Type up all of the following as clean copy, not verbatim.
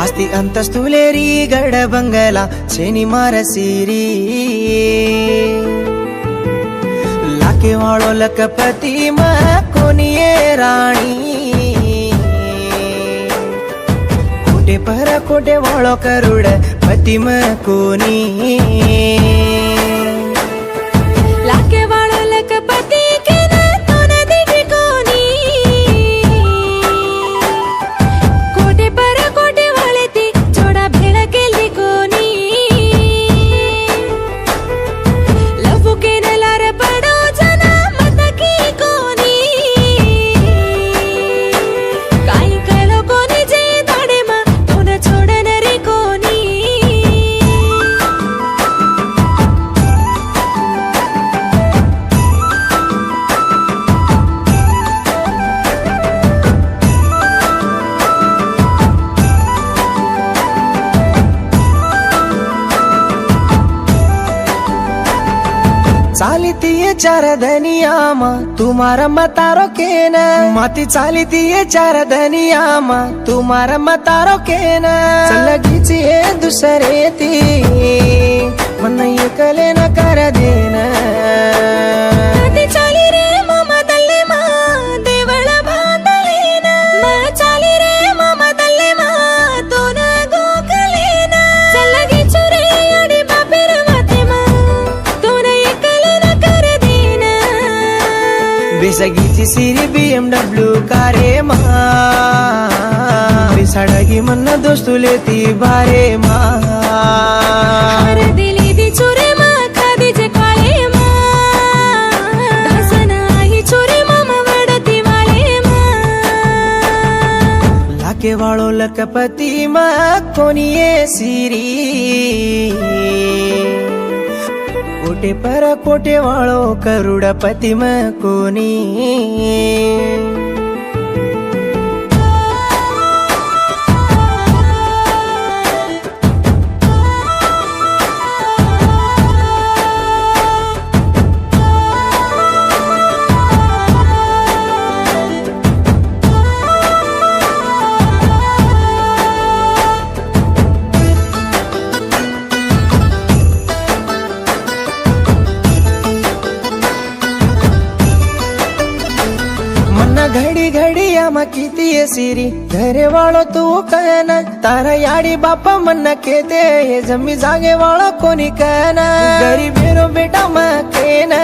आस्ती अंतस्तुलेरी गड बंगला छेनी मारसीरी लाके वाळो लखपति में कोनिये राणी कोटे पर कोटे वाळो करुड़ पति में कोनी लाके वाळो लखपति के ना तो नदी की कोनी कोटे पर कोटे वाले ती जोड़ा भेड़ा के लिकोनी लवु के नलार पड़ो जना मत की कोनी काई कलो कोनी जे दाड़े मा तो न छोड़ नरी कोनी चालीती ये चार धनिया मा तुम्हारा मतारो के न माती चालीती ये चार धनिया मा तुम्हारा मतारो के न लगी ये दूसरे ती मन ये कले न कर देना नदी चाली रे मामा दल्ले मा देवळ बांधलेना मा चाली रे मामा दल्ले मा तो न गोकलेना चलगी चुरे अडी बापेर माते मा तो न एकले न कर देना बेसगीची सिरी BMW कारे मा बेसाडगी मन दोस्तुले ती बारे मा हर दिली दी चुरे मा खादी जे काळे मा हसन आई चुरे मामा वडती वाळे मा लाके वाळो लखपति में कोनिये सिरी कोटे पर कोटे वाळो करोड़पति में कोनी घड़ी घड़ी आमा कीती ये सिरी घरे वालो तू कहना तारा याड़ी बापा मन के दे ये जमी जागे वालो कोनी कहना गरीबेरो बेटा मां केना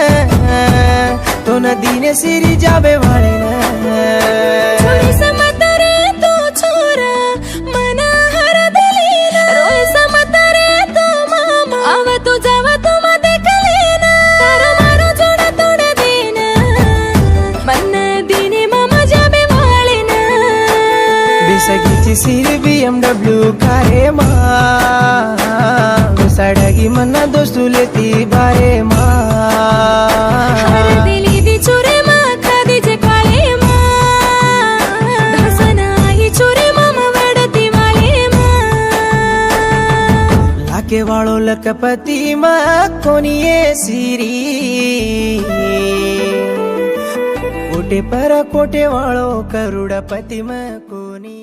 तो नदी ने सिरी जाबे वाले ना छोरी समत रे तू छोरा मना हर दिलीना रोय समत रे तू मामा आव तू जावा तू मा देख लेना तारो मारो जोड़ा तोड़ देना मन दीने मामा जाबे वाले ना बेसगीची सिरी BMW कारे मा बेसाडगी मन दोस्तुले ती बारे मा हर दिली दी चुरे मा खादी जे काळे मा हसन आई चुरे मामा वडती वाळे मा लाके वाळो लखपति में कोनिये सिरी कोटे पर कोटे वाळो करोड़पति में कोनी।